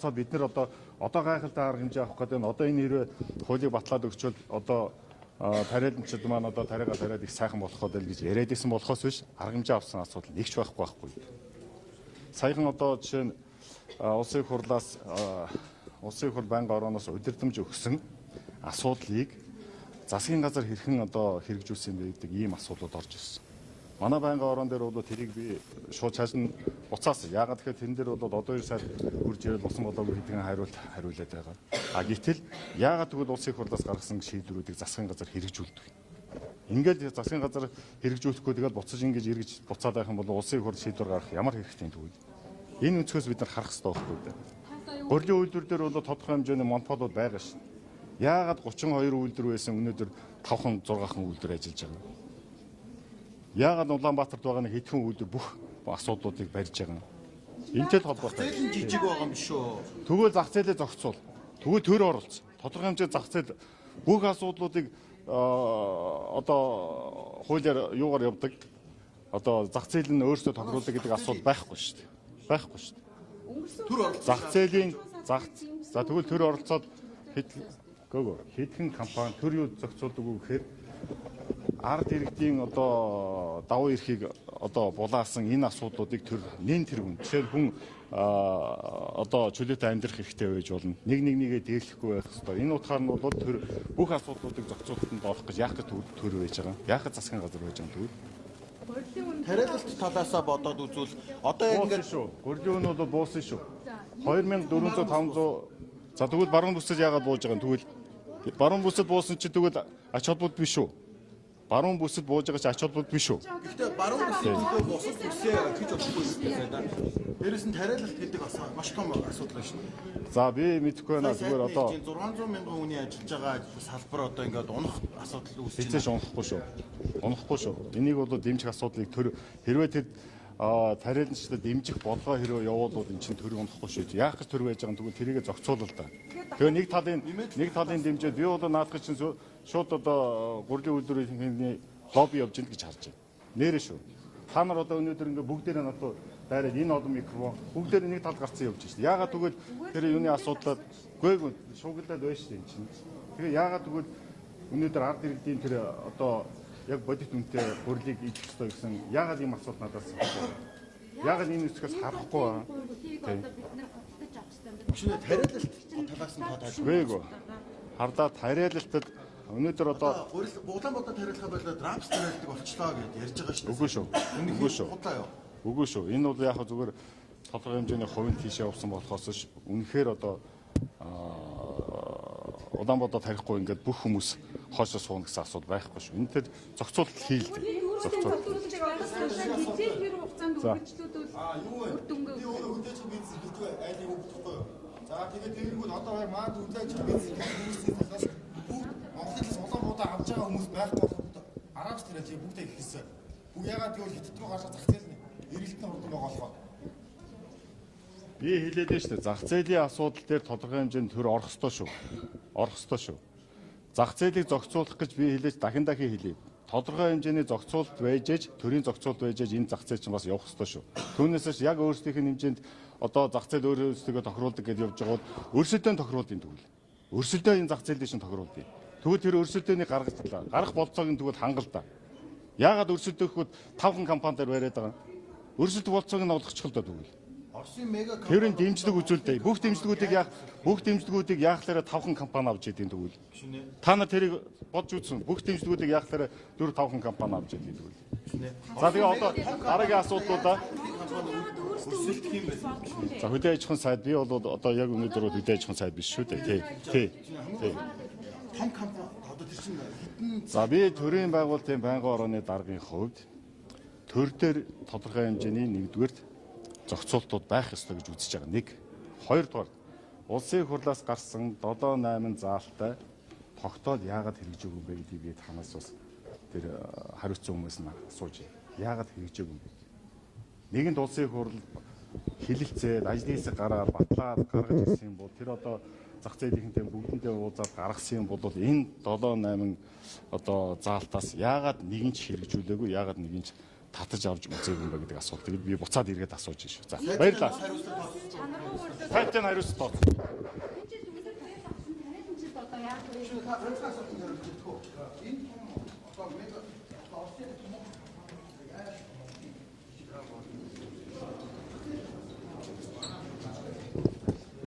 оролцоод бид нэр одоо гайхалтай арга хэмжээ авах гэдэг нь одоо энэ хэрэг хуулийг батлаад өгчвөл одоо тариаланчид маань одоо тариад их сайхан болох гэдэг л гэж яриад исэн болохоос биш арга хэмжээ авсан асуудал нэгч байхгүй. Саяхан одоо жишээ нь улсын их хурлаас улсын их хурл байнгын орооноос удирдамж өгсөн асуудлыг засгийн газар хэрхэн одоо хэрэгжүүлсэн бэ гэдэг ийм асуудлууд орж ирсэн. Манай байнгын орон дээр бол тэрийг би шууд цааш нь буцаасан. Яагаад гэхээр тэрэн дээр бол одоо 2 сар үрж ирэл усан болоогүй хэдхэн хариулаад байгаа. Гэтэл яагаад тэгвэл улсын их хурлаас гаргасан шийдвэрүүдийг засгийн газар хэрэгжүүлдэг. Ингээд засгийн газар хэрэгжүүлэхгүй тэгээд буцаж ингэж эргэж буцаад байх юм бол улсын их хурл шийдвэр гаргах ямар хэрэгтэй тэгвэл. Энэ өнцгөөс бид нар харах хэрэгтэй байхгүй дээ. Гурлийн үйлдвэр дээр бол тодорхой хэмжээний монополууд байгаа шин. Яагаад 32 үйлдвэр байсан өнөөдөр 5хан 6хан үйлдвэр ажиллаж байгаа юм? Яагаад Улаанбаатарт байгаа нэг хэдхэн үйлдвэр бүх асуудлуудыг барьж байгаа юм? Энэтэй холбоотой. Зах зээл жижиг байгаа юм биш үү? Тэгвэл зах зээлээ зохицуул. Тэгвэл төр оролцсон. Тодорхой хэмжээний зах зээл бүх асуудлуудыг одоо хуулиар юугаар явдаг? Одоо зах зээл нь өөрсдөө тохируулдаг гэдэг асуудал байхгүй шүү дээ. Байхгүй шүү дээ. Төр оролцсон. Зах зээлийн за тэгвэл төр оролцоод хэдхэн компани төр юу зохицуулдаг вэ гэхээр ард иргэдийн одоо давуу эрхийг одоо булаасан энэ асуудлуудыг төр нэн тэргүүн. Тэгэхээр хүн одоо чөлөөтэй амьдрах хэрэгтэй байж болно. Нэгээ дээрлэхгүй байх хэрэгтэй. Энэ утгаар нь бол төр бүх асуудлуудыг зохицуулалтанд орох гэж яах гэж төр байж байгаа. Яах гэж засгийн газар байж байгаа юм тэгвэл. Тариалалт талаасаа бодоод үзвэл одоо ингээд шүү. Гурлийн үн бол буусан шүү. 2400 500 за тэгвэл баруун бүсэд яагаад бууж байгаа юм тэгвэл баруун бүсэд буусан чи тэгвэл ач холбогдол биш үү? Баруун бүсэд бууж байгаа чи ач холбогдол биш үү? гэхдээ баруун бүсийн төлөө босож үсээ гэж болохгүй юм байна. Дээрээс нь тариалалт гэдэг бас маш том асуудал байна шүү. За би мэдэхгүй байна. Зүгээр одоо 600 мянган хүний ажиллаж байгаа салбар одоо ингээд унах асуудал үүсэж байна. Хэзээ унахгүй шүү. Унахгүй шүү. Энийг бол дэмжих асуудлыг хэрвээ тэр тариаланчдад дэмжих бодлого хэрвээ явуулвал эн чинь төрийг унахгүй шүү. Яах гэж төр байж байгаа юм тэгвэл тэрийгэ зохицуулал та. Тэгээ нэг талын дэмжээд би бол наадах чинь шууд одоо гурлийн үйлдвэрийн лобби явж гэнэ гэж харж байна. Нэрээ шүү. Та нар одоо өнөөдөр ингээ бүгдээрээ надад дайраад энэ олон микрофон бүгдээр нэг тал гарцсан явж байна. Яагаад тэгвэл тэр юуны асуудлаад гүй шуугилдаад байна шүү дээ энэ чинь. Тэгээ яагаад тэгвэл өнөөдөр ард иргэдийн тэр одоо яг бодит үнэтэй гурилыг идэх ёстой гэсэн яагаад ийм асуулт надаас яагаад энэ үсгээс харахгүй байна? Шинэ тариалалт талаас нь таатай. Гээгүй. Хардаа тариалалтад өнөөдөр одоо Улаанбаатар тариалахаа болоод рамс тариалдаг болчлоо гэдээ ярьж байгаа шүү. Үгүй шүү. Үгүй шүү. Үгүй шүү. Энэ бол яг зүгээр тодорхой хэмжээний хувийн тийшээ явсан болохоос ш үнэхээр одоо Улаанбаатар тарихгүй ингээд бүх хүмүүс хоошоо суuna гэсэн асуудал байхгүй шүү. Энэ тэр зохицуулалт хийлдэг. Зохицуулалт. За тэгээд тэрнгүүл одоо маад хүлээж бизнес хүмүүсийн талаас Монголоос Улаанбаатар авч байгаа хүмүүс байхгүй болоход арабч тариалж бүгдээ ихсэн. Бүх ягаад гэвэл хятад руу гарах зах зээл нь эргэлтэн хурдан байгаа болохоор. Би хэлээд байна шүү дээ. Зах зээлийн асуудал дээр тодорхой хэмжээнд төр орох ёстой шүү. Орох ёстой шүү. Зах зээлийг зохицуулах гэж би хэлээж дахин хэлье. Тодорхой хэмжээний зохицуулалт байж ээж, төрийн зохицуулалт байж ээж энэ зах зээл чинь бас явах ёстой шүү. Түүнээс яг өөрсдийнх нь хэмжээнд одоо зах зээл өөрөөсөө тохируулдаг гэж явж байгаа бол өрсөлдөөн тохируулдیں۔ Тэгвэл өрсөлдөө энэ зах зээлийн шин тохируулдیں۔ Тэгвэл тэр өрсөлдөөнийг гаргах болцоог нь тэгвэл хангал та. Яагаад өрсөлдөөхгүй 5хан компанидэр бариад байгаа? Өрсөлдөх болцоог нь олгочихвол та тэгвэл. Тэрийн дэмжлэг үзүүлдэг. Бүх дэмжлэгүүдийг яахлаараа 5хан компани авч идэв тэгвэл. Та нар тэрийг бодж үзсэн. Бүх дэмжлэгүүдийг яахлаараа 4-5хан компани авч идэв тэгвэл. За тэгээ одоо дараагийн асуудлуудаа за хөдөө аж ахуйн сайд би бол одоо яг өнөөдөр хөдөө аж ахуйн сайд биш шүү дээ. Тий. Том компани одоо тэр чинь хэдэн за би төрийн байгуулалтын байнгын орооны даргын хувьд төр дээр тодорхой хэмжээний нэгдүгээрт зохицуултууд байх ёстой гэж үзэж байгаа. Нэг. Хоёрдугаар улсын их хурлаас гарсан 7-8 заалтай тогтоол яагаад хэрэгжээгүй юм бэ гэдгийг би танаас бас тэр хариуцсан хүмүүс нь асууж байна. Яагаад хэрэгжээгүй юм бэ? Нэгэнт улсын их хурл хилэлцээд ажлын хэсэг гараад батлаад гаргаж ирсэн юм бол тэр одоо зах зээлийнхэнтэй бүгдэнтэй уулзаад гаргасан юм бол энэ 7-8 одоо заалтаас яагаад нэг нь ч хэрэгжүүлээгүй, яагаад нэг нь ч татаж авч үзээгүй юм ба гэдэг асуултыг би буцаад эргээд асууж байна шүү. За баярлалаа. Тайлбар хариулт тоо.